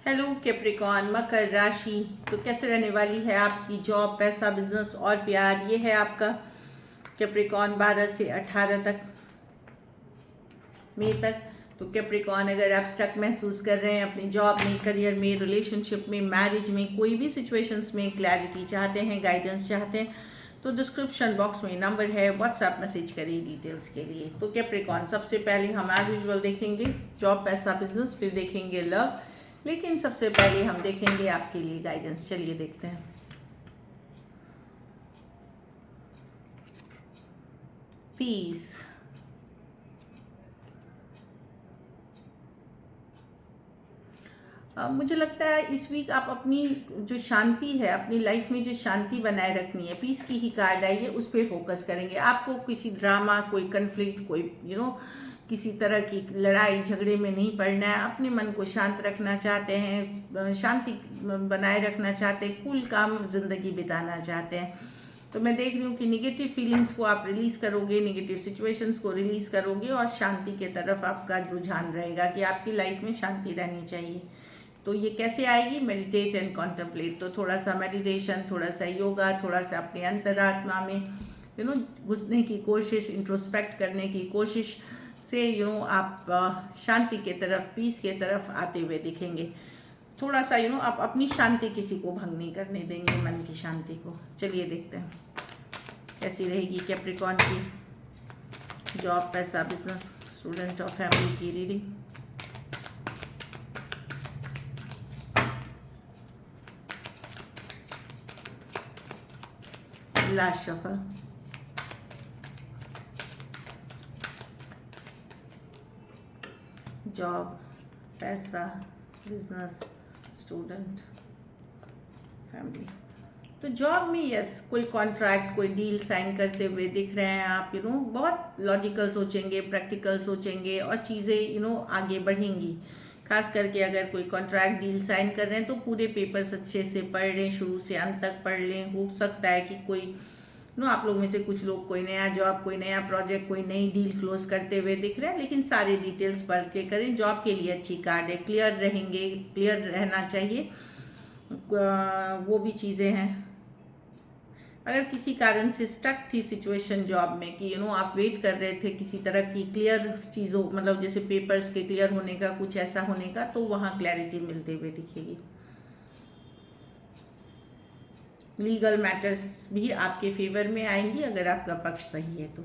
Hello Capricorn मकर राशि। तो कैसे रहने वाली है आपकी जॉब, पैसा, बिजनेस और प्यार। ये है आपका कैप्रिकॉन 12 से 18 तक, मई तक। तो कैप्रिकॉन, अगर आप स्टक महसूस कर रहे हैं अपनी जॉब में, करियर में, रिलेशनशिप में, मैरिज में, कोई भी सिचुएशंस में क्लैरिटी चाहते हैं, गाइडेंस चाहते हैं, तो डिस्क्रिप्शन बॉक्स में नंबर है, व्हाट्सएप मैसेज करिए डिटेल्स के लिए। तो कैप्रिकॉन, सबसे पहले हम एज यूजुअल देखेंगे जॉब, पैसा, बिजनेस, फिर देखेंगे लव, लेकिन सबसे पहले हम देखेंगे आपके लिए गाइडेंस। चलिए देखते हैं। पीस, मुझे लगता है इस वीक आप अपनी जो शांति है, अपनी लाइफ में जो शांति बनाए रखनी है, पीस की ही कार्ड आई है, उस पर फोकस करेंगे। आपको किसी ड्रामा, कोई कन्फ्लिक्ट, कोई किसी तरह की लड़ाई झगड़े में नहीं पड़ना है। अपने मन को शांत रखना चाहते हैं, शांति बनाए रखना चाहते हैं, कूल काम जिंदगी बिताना चाहते हैं। तो मैं देख रही हूँ कि निगेटिव फीलिंग्स को आप रिलीज करोगे, निगेटिव सिचुएशंस को रिलीज करोगे और शांति के तरफ आपका रुझान रहेगा कि आपकी लाइफ में शांति रहनी चाहिए। तो ये कैसे आएगी? Meditate and contemplate. तो थोड़ा सा मेडिटेशन, थोड़ा सा योगा, थोड़ा सा अपने अंतरात्मा में घुसने की कोशिश, इंट्रोस्पेक्ट करने की कोशिश से आप शांति के तरफ, पीस के तरफ आते हुए दिखेंगे। थोड़ा सा आप अपनी शांति किसी को भंग नहीं करने देंगे, मन की शांति को। चलिए देखते हैं कैसी रहेगी कैप्रिकॉन की जॉब, पैसा, बिजनेस, स्टूडेंट और फैमिली की रीडिंग। Last shuffle. जॉब, पैसा, बिजनेस, स्टूडेंट, फैमिली। तो जॉब में यस, कोई कॉन्ट्रैक्ट, कोई डील साइन करते हुए दिख रहे हैं आप। बहुत लॉजिकल सोचेंगे, प्रैक्टिकल सोचेंगे और चीज़ें आगे बढ़ेंगी। खास करके अगर कोई कॉन्ट्रैक्ट डील साइन कर रहे हैं तो पूरे पेपर्स अच्छे से पढ़ लें, शुरू से अंत तक पढ़ लें। हो सकता है कि कोई आप लोग में से कुछ लोग कोई नया जॉब, कोई नया प्रोजेक्ट, कोई नई डील क्लोज करते हुए दिख रहे हैं, लेकिन सारे डिटेल्स पढ़ के करें। जॉब के लिए अच्छी कार्ड है, क्लियर रहेंगे, क्लियर रहना चाहिए। वो भी चीज़ें हैं। अगर किसी कारण से स्टक थी सिचुएशन जॉब में कि आप वेट कर रहे थे किसी तरह की क्लियर चीज़ों, मतलब जैसे पेपर्स के क्लियर होने का, कुछ ऐसा होने का, तो वहाँ क्लैरिटी मिलते हुए दिखेगी। लीगल मैटर्स भी आपके फेवर में आएंगी अगर आपका पक्ष सही है तो।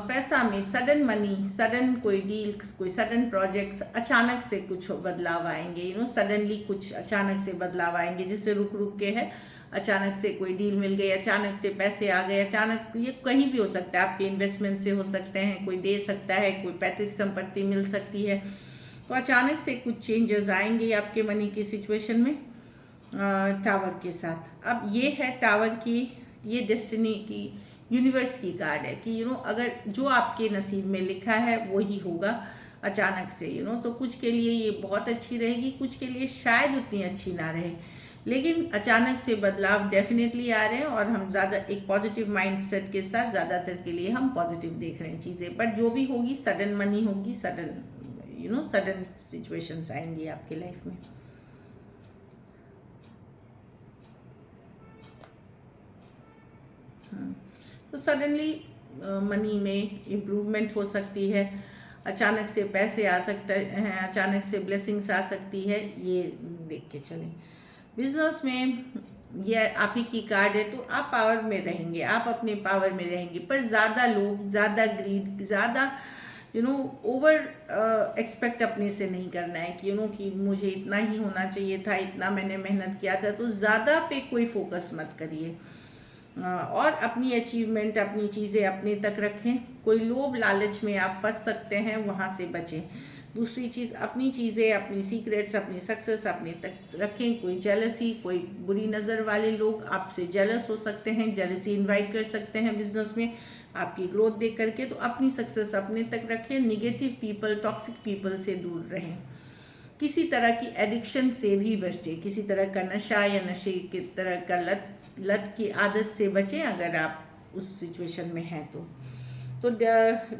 पैसा में सडन मनी, सडन कोई डील, कोई सडन प्रोजेक्ट्स, अचानक से कुछ बदलाव आएंगे। सडनली कुछ अचानक से बदलाव आएंगे, जैसे रुक रुक के है, अचानक से कोई डील मिल गई, अचानक से पैसे आ गए, अचानक। ये कहीं भी हो सकता है, आपके इन्वेस्टमेंट से हो सकते हैं, कोई दे सकता है, कोई पैतृक संपत्ति मिल सकती है। तो अचानक से कुछ चेंजेस आएंगे आपके मनी की सिचुएशन में। टावर के साथ, अब ये है टावर की, ये डेस्टिनी की, यूनिवर्स की कार्ड है कि अगर जो आपके नसीब में लिखा है वो ही होगा अचानक से। तो कुछ के लिए ये बहुत अच्छी रहेगी, कुछ के लिए शायद उतनी अच्छी ना रहे, लेकिन अचानक से बदलाव डेफिनेटली आ रहे हैं और हम ज़्यादा एक पॉजिटिव माइंडसेट के साथ ज़्यादातर के लिए हम पॉजिटिव देख रहे हैं चीज़ें। बट जो भी होगी, सडन मनी होगी, सडन सडन सिचुएशंस आएंगी आपकी लाइफ में। तो सडनली मनी में इम्प्रूवमेंट हो सकती है, अचानक से पैसे आ सकते हैं, अचानक से ब्लेसिंग्स आ सकती है, ये देख के चलें। बिजनेस में ये आप ही की कार्ड है, तो आप पावर में रहेंगे, आप अपने पावर में रहेंगे, पर ज़्यादा लोभ, ज़्यादा ग्रीड, ज़्यादा ओवर एक्सपेक्ट अपने से नहीं करना है कि कि मुझे इतना ही होना चाहिए था, इतना मैंने मेहनत किया था। तो ज़्यादा पे कोई फोकस मत करिए और अपनी अचीवमेंट, अपनी चीज़ें अपने तक रखें। कोई लोभ लालच में आप फंस सकते हैं, वहाँ से बचें। दूसरी चीज़, अपनी चीज़ें, अपनी सीक्रेट्स, अपनी सक्सेस अपने तक रखें। कोई जेलसी, कोई बुरी नज़र वाले लोग आपसे जेलस हो सकते हैं, जेलसी इनवाइट कर सकते हैं बिजनेस में आपकी ग्रोथ देख करके। तो अपनी सक्सेस अपने तक रखें। निगेटिव पीपल, टॉक्सिक पीपल से दूर रहें। किसी तरह की एडिक्शन से भी बचें, किसी तरह का नशा या नशे की तरह का लत की आदत से बचें अगर आप उस सिचुएशन में हैं तो। तो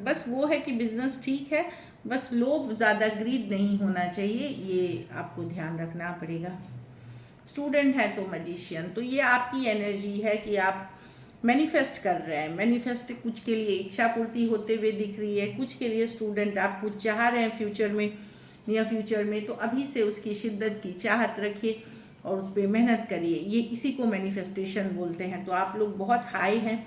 बस वो है कि बिजनेस ठीक है, बस लोभ ज़्यादा, ग्रीड नहीं होना चाहिए, ये आपको ध्यान रखना पड़ेगा। स्टूडेंट है तो मैजिशियन, तो ये आपकी एनर्जी है कि आप मैनिफेस्ट कर रहे हैं। मैनिफेस्ट कुछ के लिए इच्छा पूर्ति होते हुए दिख रही है, कुछ के लिए स्टूडेंट आप कुछ चाह रहे हैं फ्यूचर में, नियर फ्यूचर में, तो अभी से उसकी शिद्दत की चाहत रखिए और उस पर मेहनत करिए। ये इसी को मैनिफेस्टेशन बोलते हैं। तो आप लोग बहुत हाई हैं,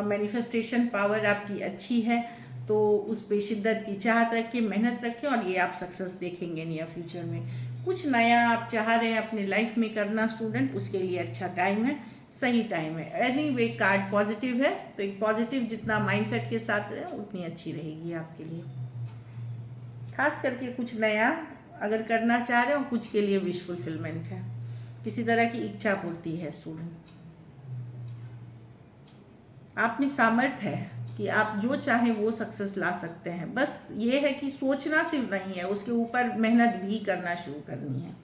मैनिफेस्टेशन पावर आपकी अच्छी है, तो उस पर शिद्दत की चाहत रखिए, मेहनत रखिए और ये आप सक्सेस देखेंगे नियर फ्यूचर में। कुछ नया आप चाह रहे हैं अपनी लाइफ में करना स्टूडेंट, उसके लिए अच्छा टाइम है, सही टाइम है। एनीवे कार्ड पॉजिटिव है, तो एक पॉजिटिव जितना माइंडसेट के साथ रहे उतनी अच्छी रहेगी आपके लिए। खास करके कुछ नया अगर करना चाह रहे हो, कुछ के लिए विश फुलफिलमेंट है, किसी तरह की इच्छा पूर्ति है स्टूडेंट। आप में सामर्थ्य है कि आप जो चाहें वो सक्सेस ला सकते हैं। बस ये है कि सोचना सिर्फ नहीं है, उसके ऊपर मेहनत भी करना शुरू करनी है।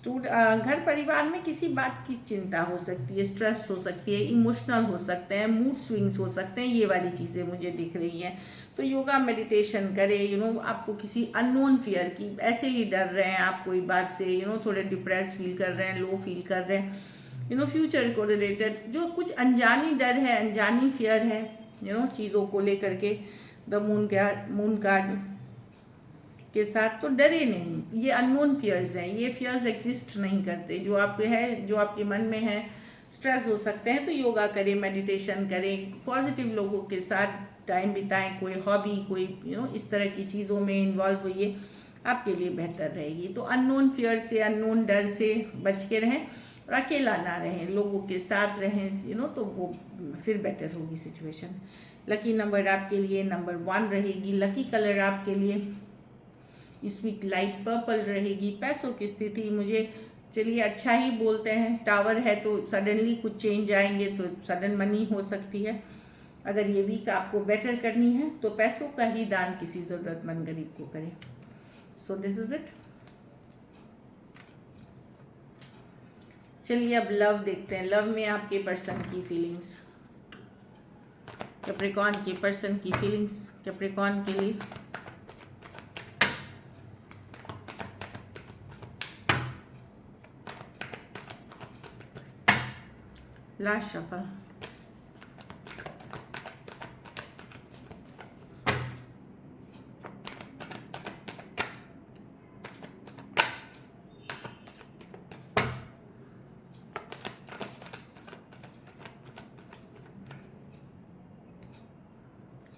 घर परिवार में किसी बात की चिंता हो सकती है, स्ट्रेस हो सकती है, इमोशनल हो सकते हैं, मूड स्विंग्स हो सकते हैं, ये वाली चीज़ें मुझे दिख रही हैं। तो योगा मेडिटेशन करें। आपको किसी अननोन फियर की, ऐसे ही डर रहे हैं आप कोई बात से, थोड़े डिप्रेस फील कर रहे हैं, लो फील कर रहे हैं, फ्यूचर को रिलेटेड जो कुछ अनजानी डर है, अनजानी फियर है, चीज़ों को लेकर के, द मून कार्ड के साथ, तो डरे नहीं। ये अननोन फियर्स हैं, ये फियर्स एग्जिस्ट नहीं करते। जो आपके है, जो आपके मन में है, स्ट्रेस हो सकते हैं, तो योगा करें, मेडिटेशन करें, पॉजिटिव लोगों के साथ टाइम बिताएं, कोई हॉबी, कोई इस तरह की चीज़ों में इन्वॉल्व होइए, आपके लिए बेहतर रहेगी। तो अननोन फियर से, अननोन डर से बच के रहें और अकेला ना रहें, लोगों के साथ रहें, तो वो फिर बेटर होगी सिचुएशन। लकी नंबर आपके लिए नंबर 1 रहेगी। लकी कलर आपके लिए इस वीक लाइट पर्पल रहेगी। पैसों की स्थिति मुझे, चलिए अच्छा ही बोलते हैं, टावर है तो सडनली कुछ चेंज आएंगे, तो सडन मनी हो सकती है। अगर ये वीक आपको बेटर करनी है तो पैसों का ही दान किसी ज़रूरतमंद गरीब को करें। So this is it. चलिए अब लव देखते हैं। लव में आपके पर्सन की फीलिंग्स, कैप्रिकॉर्न के पर्सन की फीलिंग्स कैप्रिकॉर्न के लिए। Last shuffle.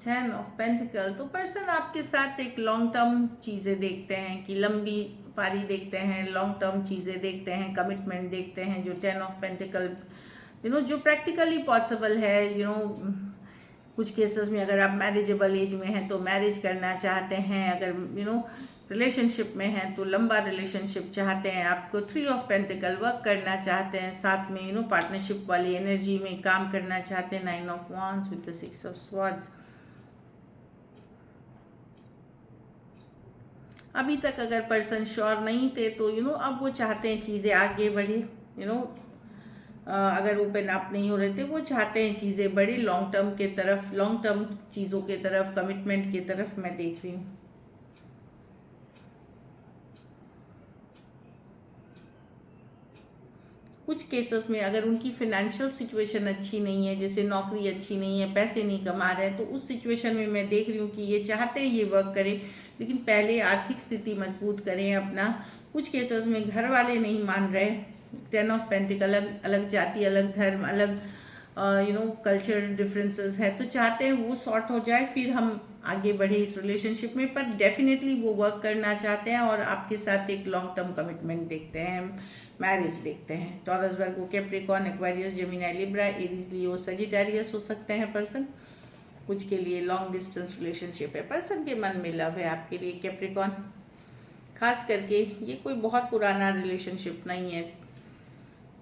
Ten of pentacle. तो पर्सन आपके साथ एक लॉन्ग टर्म चीज़ें देखते हैं, कि लंबी पारी देखते हैं, लॉन्ग टर्म चीज़ें देखते हैं, कमिटमेंट देखते हैं। जो 10 ऑफ पेंटिकल जो प्रैक्टिकली पॉसिबल है, कुछ केसेस में अगर आप मैरिजेबल एज में हैं तो मैरिज करना चाहते हैं, अगर रिलेशनशिप में हैं तो लंबा रिलेशनशिप चाहते हैं, आपको 3 ऑफ पेंटिकल वर्क करना चाहते हैं, साथ में पार्टनरशिप वाली एनर्जी में काम करना चाहते हैं। 9 of wands with the 6 of swords. अभी तक अगर पर्सन श्योर नहीं थे तो अब वो चाहते हैं चीज़ें आगे बढ़े। अगर ओपन अप नहीं हो रहे थे, वो चाहते हैं चीज़ें बढ़े लॉन्ग टर्म के तरफ, लॉन्ग टर्म चीज़ों के तरफ, कमिटमेंट की तरफ मैं देख रही हूँ। कुछ केसेस में अगर उनकी फिनेंशियल सिचुएशन अच्छी नहीं है, जैसे नौकरी अच्छी नहीं है, पैसे नहीं कमा रहे हैं, तो उस सिचुएशन में मैं देख रही हूँ कि ये चाहते हैं ये वर्क करें, लेकिन पहले आर्थिक स्थिति मजबूत करें अपना। कुछ केसेस में घर वाले नहीं मान रहे, 10 ऑफ पेंटिकल, अलग जाति, अलग धर्म, अलग कल्चर डिफरेंसेस है, तो चाहते हैं वो सॉर्ट हो जाए, फिर हम आगे बढ़े इस रिलेशनशिप में। पर डेफिनेटली वो वर्क करना चाहते हैं और आपके साथ एक लॉन्ग टर्म कमिटमेंट देखते हैं, मैरिज देखते हैं। Taurus, Virgo, Capricorn, Aquarius, Gemini, Libra, Aries, Leo, Sagittarius हो सकते हैं पर्सन। कुछ के लिए लॉन्ग डिस्टेंस रिलेशनशिप है, पर्सन के मन में लव है आपके लिए कैप्रिकॉर्न। खास करके ये कोई बहुत पुराना रिलेशनशिप नहीं है,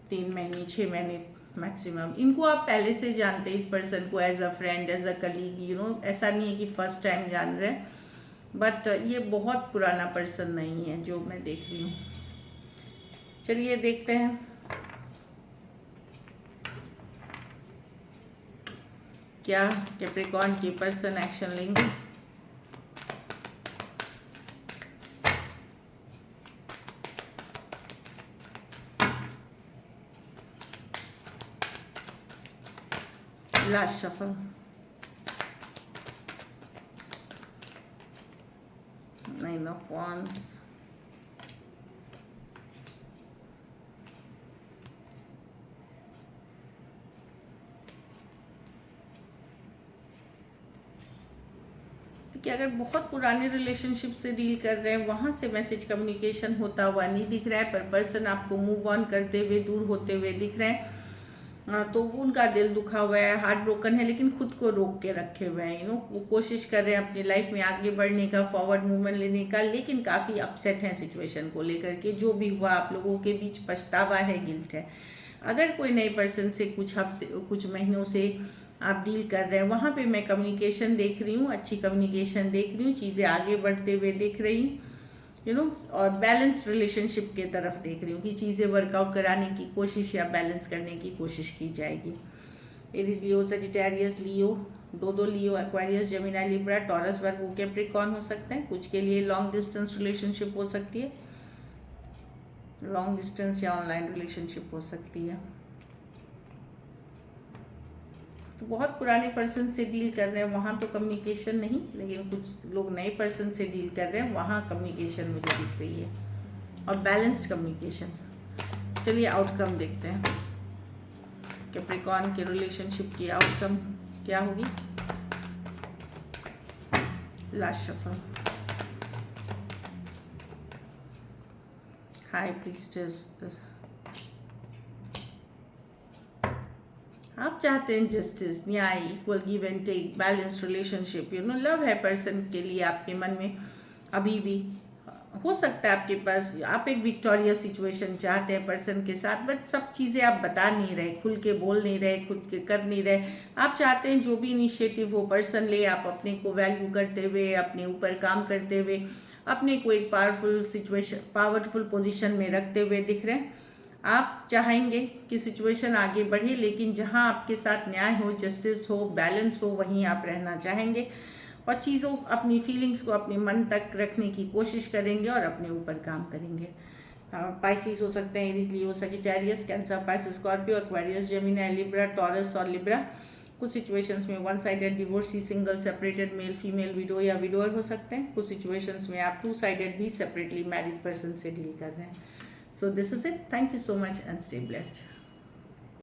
3 महीने 6 महीने मैक्सिमम। इनको आप पहले से जानते हैं, इस पर्सन को as a friend, as a colleague, ऐसा नहीं है कि फर्स्ट टाइम जान रहे हैं, बट ये बहुत पुराना पर्सन नहीं है जो मैं देख रही हूँ। चलिए देखते हैं। क्या कैप्रिकॉर्न के पर्सन एक्शन लेंगे? Last shuffle, nine of wands, कि अगर बहुत पुराने रिलेशनशिप से डील कर रहे हैं, वहाँ से मैसेज कम्युनिकेशन होता हुआ नहीं दिख रहा है, पर पर्सन आपको मूव ऑन करते हुए, दूर होते हुए दिख रहे हैं। तो उनका दिल दुखा हुआ है, हार्ट ब्रोकन है, लेकिन खुद को रोक के रखे हुए हैं। वो कोशिश कर रहे हैं अपनी लाइफ में आगे बढ़ने का, फॉरवर्ड मूवमेंट लेने का, लेकिन काफ़ी अपसेट हैं सिचुएशन को लेकर के। जो भी हुआ आप लोगों के बीच पछतावा है, गिल्ट है। अगर कोई नए पर्सन से कुछ महीनों से आप डील कर रहे हैं, वहाँ पे मैं कम्युनिकेशन देख रही हूँ, अच्छी कम्युनिकेशन देख रही हूँ, चीज़ें आगे बढ़ते हुए देख रही हूँ, और बैलेंस रिलेशनशिप के तरफ देख रही हूँ कि चीज़ें वर्कआउट कराने की कोशिश या बैलेंस करने की कोशिश की जाएगी। एरीज, लियो, सजिटेरियस, लियो, दो लियो, Aquarius, Gemini, Libra, taurus, Virgo, Capricorn हो सकते हैं। कुछ के लिए लॉन्ग डिस्टेंस रिलेशनशिप हो सकती है, लॉन्ग डिस्टेंस या ऑनलाइन रिलेशनशिप हो सकती है। तो बहुत पुराने पर्सन से डील कर रहे हैं, वहाँ तो कम्युनिकेशन नहीं, लेकिन कुछ लोग नए पर्सन से डील कर रहे हैं, वहाँ कम्युनिकेशन मुझे दिख रही है, और बैलेंस्ड कम्युनिकेशन। चलिए आउटकम देखते हैं, कैप्रिकॉर्न के रिलेशनशिप की आउटकम क्या होगी। Last shuffle, high priestess. आप चाहते हैं जस्टिस, न्याय, equal give and take, balance relationship, love है पर्सन के लिए आपके मन में अभी भी। हो सकता है आपके पास आप एक विक्टोरियस सिचुएशन चाहते हैं पर्सन के साथ, बट सब चीज़ें आप बता नहीं रहे, खुल के बोल नहीं रहे, खुद के कर नहीं रहे। आप चाहते हैं जो भी इनिशिएटिव हो पर्सन ले, आप अपने को वैल्यू करते हुए, अपने ऊपर काम करते हुए, अपने को एक पावरफुल पोजीशन में रखते हुए दिख रहे हैं। आप चाहेंगे कि सिचुएशन आगे बढ़े, लेकिन जहां आपके साथ न्याय हो, जस्टिस हो, बैलेंस हो, वहीं आप रहना चाहेंगे, और चीज़ों, अपनी फीलिंग्स को अपने मन तक रखने की कोशिश करेंगे और अपने ऊपर काम करेंगे। पाइसिस हो सकते हैं, Aries, Leo, Sagittarius, Cancer, Pisces, Scorpio, Aquarius, Gemini, Libra, Taurus और लिब्रा। कुछ सिचुएशंस में one sided divorcee, single, separated, male female, widow या विडोअर हो सकते हैं। कुछ सिचुएशंस में आप टू साइडेड भी सेपरेटली मैरिड पर्सन से डील कर रहे हैं। So this is it. Thank you so much and stay blessed.